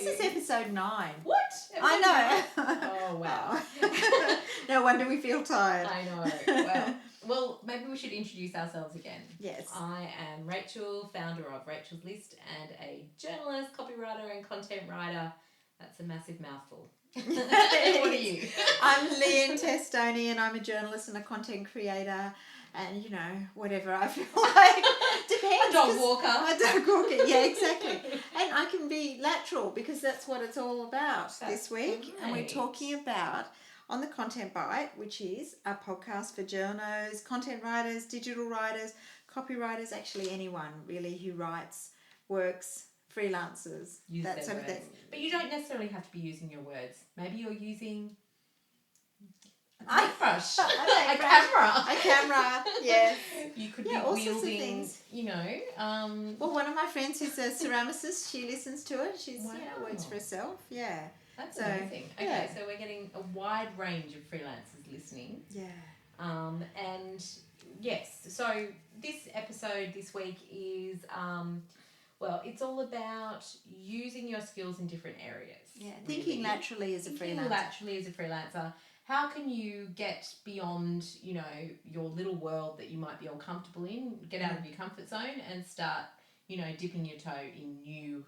This is episode 9. What? I know. Oh, wow. No wonder we feel tired. I know. Well, maybe we should introduce ourselves again. Yes. I am Rachel, founder of Rachel's List, and a journalist, copywriter, and content writer. That's a massive mouthful. What are you? I'm Leanne Testoni, and I'm a journalist and a content creator, and whatever I feel like. Depends. A dog walker. A dog walker, yeah, exactly. And I can be lateral because that's what it's all about this week. Great. And we're talking about On the Content Bite, which is a podcast for journos, content writers, digital writers, copywriters, actually anyone really who writes, works, freelancers, Use that their sort of words. thing. But you don't necessarily have to be using your words. Maybe you're using a paintbrush, a camera, yes. You could be all sorts of wielding, things. Well, one of my friends who's a ceramicist, she listens to it. She's Wow. works for herself. Yeah. That's So, amazing. Okay, yeah. so we're getting a wide range of freelancers listening. Yeah. And yes, so this episode this week is, it's all about using your skills in different areas. Yeah. Thinking laterally as a freelancer. How can you get beyond, your little world that you might be all comfortable in, get out of your comfort zone and start, dipping your toe in new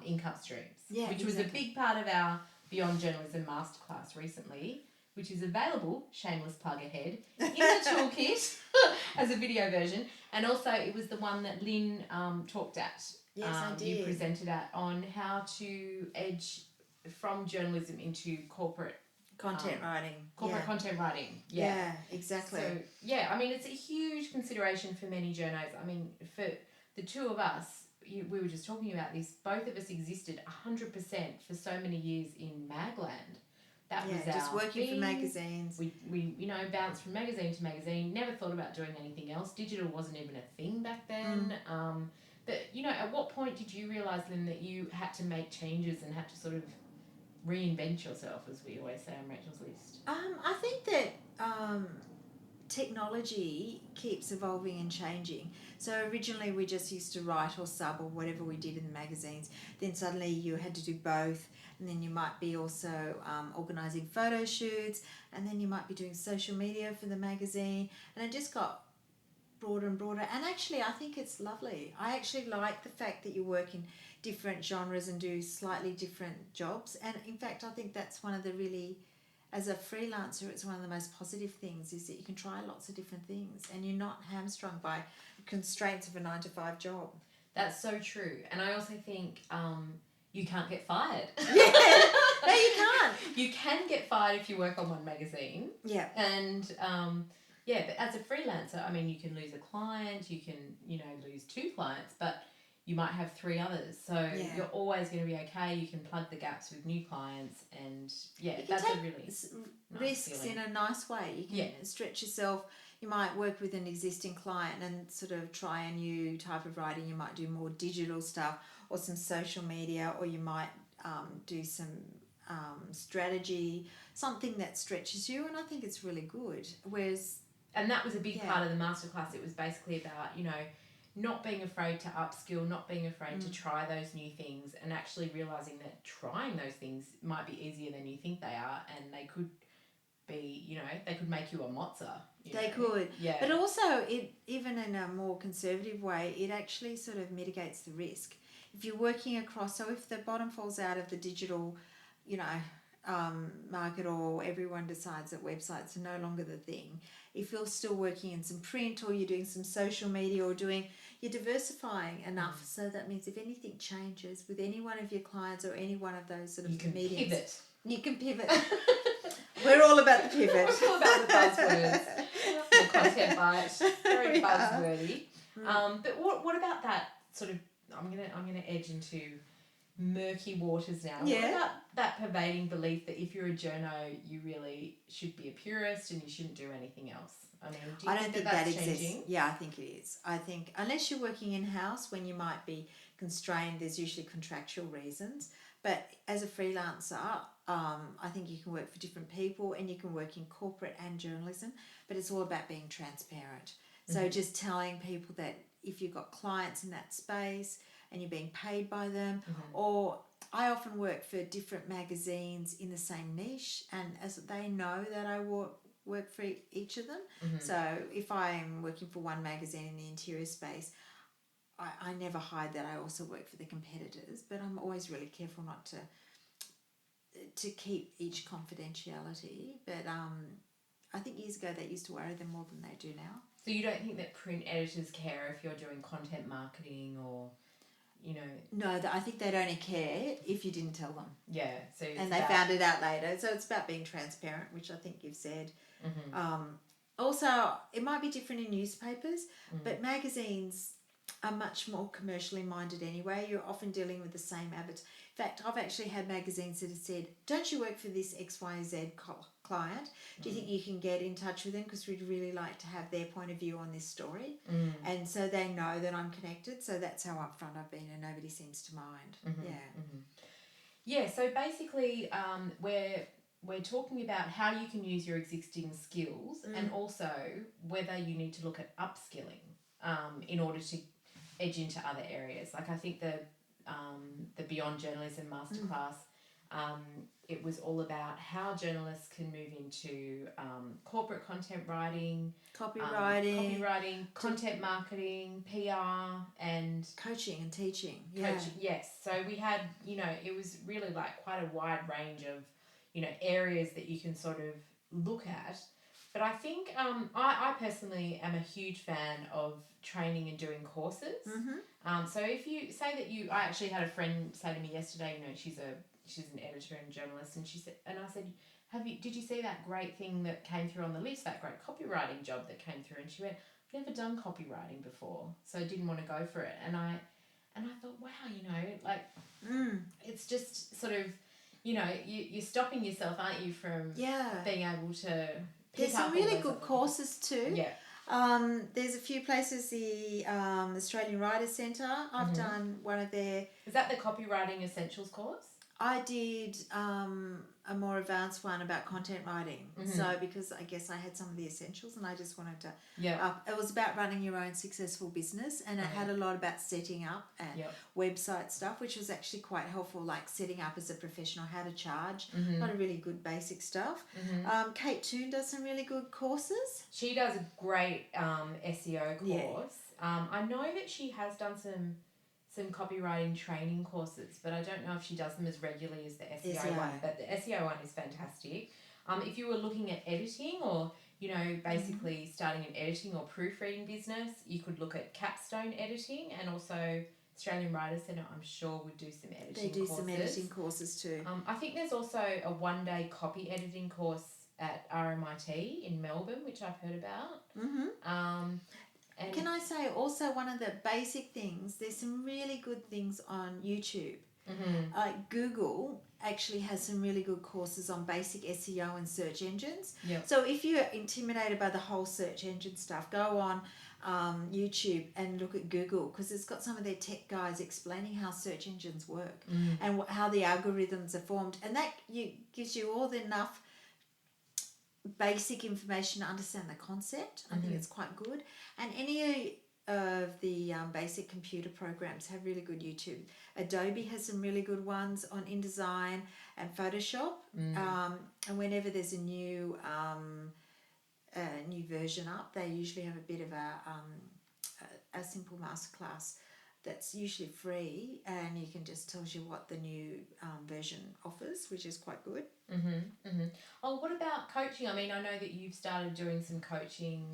income streams. Yeah, which was a big part of our Beyond Journalism Masterclass recently, which is available, shameless plug ahead, in the toolkit as a video version. And also it was the one that Lynn talked at. Yes, I did. You presented at on how to edge from journalism into corporate Content writing. content writing. Yeah, exactly. So, it's a huge consideration for many journos. For the two of us, we were just talking about this, both of us existed 100% for so many years in Magland. That was just our working thing. for magazines. We bounced from magazine to magazine, never thought about doing anything else. Digital wasn't even a thing back then. But, at what point did you realise, Lynn, that you had to make changes and had to sort of reinvent yourself, as we always say on Rachel's List? I think that technology keeps evolving and changing. So originally we just used to write or sub or whatever we did in the magazines. Then suddenly you had to do both, and then you might be also organising photo shoots, and then you might be doing social media for the magazine, and it just got broader and broader. And actually I think it's lovely. I actually like the fact that you work in different genres and do slightly different jobs, and in fact I think that's one of the really, as a freelancer, it's one of the most positive things, is that you can try lots of different things and you're not hamstrung by constraints of a 9-to-5 job. That's so true. And I also think you can't get fired. Yeah. No, you can't. You can get fired if you work on one magazine. Yeah. And but as a freelancer, you can lose a client, you can, lose 2 clients, but you might have 3 others. So you're always going to be okay. You can plug the gaps with new clients, and that's a really nice risks feeling. in a nice way. You can stretch yourself. You might work with an existing client and sort of try a new type of writing. You might do more digital stuff or some social media, or you might do some strategy, something that stretches you, and I think it's really good. And that was a big part of the masterclass. It was basically about, not being afraid to upskill, not being afraid to try those new things, and actually realising that trying those things might be easier than you think they are, and they could be, they could make you a mozza. They could. Yeah. But also, it even in a more conservative way, it actually sort of mitigates the risk. If you're working across, so if the bottom falls out of the digital, market, or everyone decides that websites are no longer the thing, if you're still working in some print, or you're doing some social media, or you're diversifying enough, so that means if anything changes with any one of your clients or any one of those sort of mediums, you can pivot. We're all about the pivot. We're all about the buzzwords. The content bite, very buzzwordy. But what about that sort of? I'm gonna edge into murky waters now. Yeah. What about that pervading belief that if you're a journo, you really should be a purist and you shouldn't do anything else? Do you think that exists. Yeah, I think it is. I think unless you're working in-house, when you might be constrained, there's usually contractual reasons. But as a freelancer, I think you can work for different people, and you can work in corporate and journalism, but it's all about being transparent. So just telling people that if you've got clients in that space and you're being paid by them, or I often work for different magazines in the same niche, and as they know that I work for each of them. So if I'm working for one magazine in the interior space, I never hide that I also work for the competitors, but I'm always really careful not to keep each confidentiality. But I think years ago that used to worry them more than they do now. So you don't think that print editors care if you're doing content marketing or, you know? No, I think they'd only care if you didn't tell them. Yeah. So and they found it out later. So it's about being transparent, which I think you've said. Also, it might be different in newspapers, but magazines are much more commercially minded anyway. You're often dealing with the same avatar. In fact, I've actually had magazines that have said, don't you work for this XYZ client? Do you think you can get in touch with them? Because we'd really like to have their point of view on this story. And so they know that I'm connected. So that's how upfront I've been, and nobody seems to mind. Yeah, so basically we're talking about how you can use your existing skills and also whether you need to look at upskilling in order to edge into other areas. Like I think the Beyond Journalism Masterclass, it was all about how journalists can move into corporate content writing, copywriting, content marketing, PR, and coaching and teaching. Coaching, yes. So we had, it was really like quite a wide range of, areas that you can sort of look at. But I think I personally am a huge fan of training and doing courses. So if you say that I actually had a friend say to me yesterday, she's an editor and journalist, and I said, did you see that great thing that came through on the list, that great copywriting job that came through? And she went, I've never done copywriting before, so I didn't want to go for it. And I thought, wow, it's just sort of, you're stopping yourself, aren't you, from being able to pick There's some up really good courses too. Yeah. There's a few places, the Australian Writers Centre. I've done one of their... Is that the Copywriting Essentials course? I did a more advanced one about content writing. So because I guess I had some of the essentials and I just wanted to... it was about running your own successful business, and it had a lot about setting up and website stuff, which was actually quite helpful, like setting up as a professional, how to charge. A lot of really good basic stuff. Kate Toon does some really good courses. She does a great SEO course. I know that she has done some copywriting training courses, but I don't know if she does them as regularly as the SEO one. But the SEO one is fantastic. If you were looking at editing or, basically starting an editing or proofreading business, you could look at Capstone Editing, and also Australian Writers Centre, I'm sure, would do some editing courses. They do some editing courses too. I think there's also a one-day copy editing course at RMIT in Melbourne, which I've heard about. And can I say also one of the basic things, there's some really good things on YouTube. Google actually has some really good courses on basic SEO and search engines. So if you're intimidated by the whole search engine stuff, go on YouTube and look at Google, because it's got some of their tech guys explaining how search engines work and how the algorithms are formed. And that gives you all enough basic information to understand the concept. I think it's quite good. And any of the basic computer programs have really good YouTube. Adobe has some really good ones on InDesign and Photoshop. And whenever there's a new version up, they usually have a bit of a simple masterclass that's usually free, and you can just tells you what the new version offers, which is quite good. Oh, what about coaching? I mean, I know that you've started doing some coaching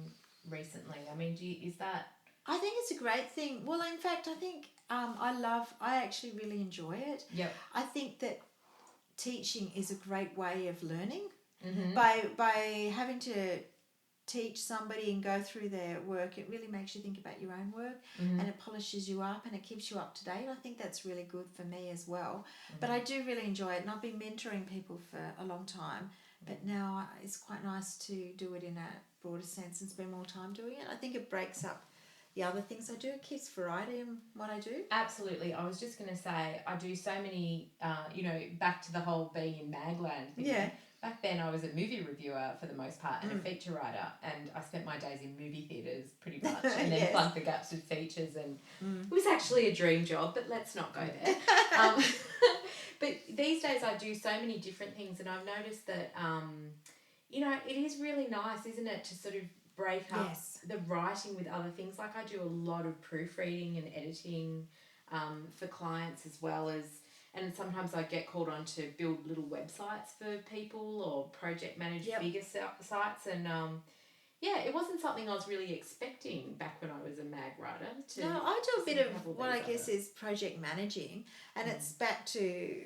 recently. I mean, is that... I think it's a great thing. Well, in fact, I think I actually really enjoy it. I think that teaching is a great way of learning. By having to teach somebody and go through their work, it really makes you think about your own work, and it polishes you up and it keeps you up to date. I think that's really good for me as well. But I do really enjoy it, and I've been mentoring people for a long time, but now it's quite nice to do it in a broader sense and spend more time doing it. I think it breaks up the other things I do. It keeps variety in what I do. Absolutely. I was just going to say, I do so many, back to the whole being in Magland thing. Back then I was a movie reviewer for the most part and a feature writer, and I spent my days in movie theatres pretty much, and then plugged the gaps with features, and it was actually a dream job, but let's not go there. But these days I do so many different things, and I've noticed that, you know, it is really nice, isn't it, to sort of break up the writing with other things. Like I do a lot of proofreading and editing for clients as well as, and sometimes I get called on to build little websites for people or project manage bigger sites. And yeah, it wasn't something I was really expecting back when I was a mag writer. No, I do a bit of what I guess is project managing, and it's back to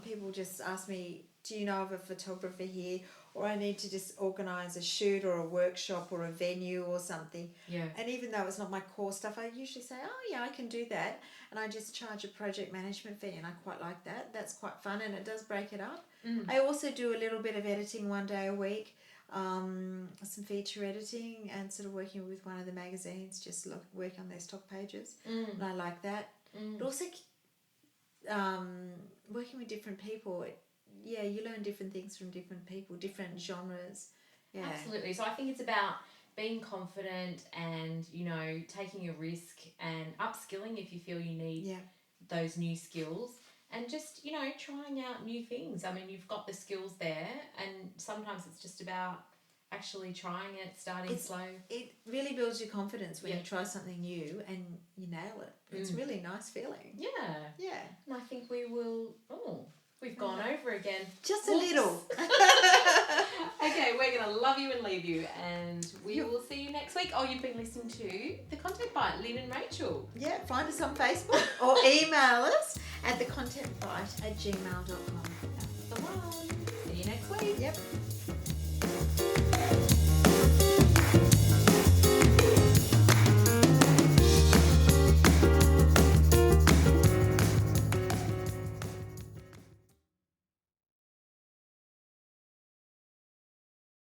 people just ask me, do you know of a photographer here? Or I need to just organise a shoot or a workshop or a venue or something. Yeah. And even though it's not my core stuff, I usually say, oh yeah, I can do that. And I just charge a project management fee, and I quite like that. That's quite fun, and it does break it up. I also do a little bit of editing one day a week, some feature editing, and sort of working with one of the magazines, just work on their stock pages. And I like that. But also working with different people, you learn different things from different people, different genres. Yeah. Absolutely. So I think it's about being confident and, you know, taking a risk and upskilling if you feel you need those new skills, and just, you know, trying out new things. I mean, you've got the skills there, and sometimes it's just about actually trying it, starting slow. It really builds your confidence when you try something new and you nail it. It's really nice feeling. Yeah. Yeah. And I think we will... We've gone over again. Just a little. Okay, we're going to love you and leave you, and we will see you next week. Oh, you've been listening to The Content Bite, Lynn and Rachel. Yeah, find us on Facebook or email us at thecontentbite@gmail.com. That's the one. See you next week. Yep.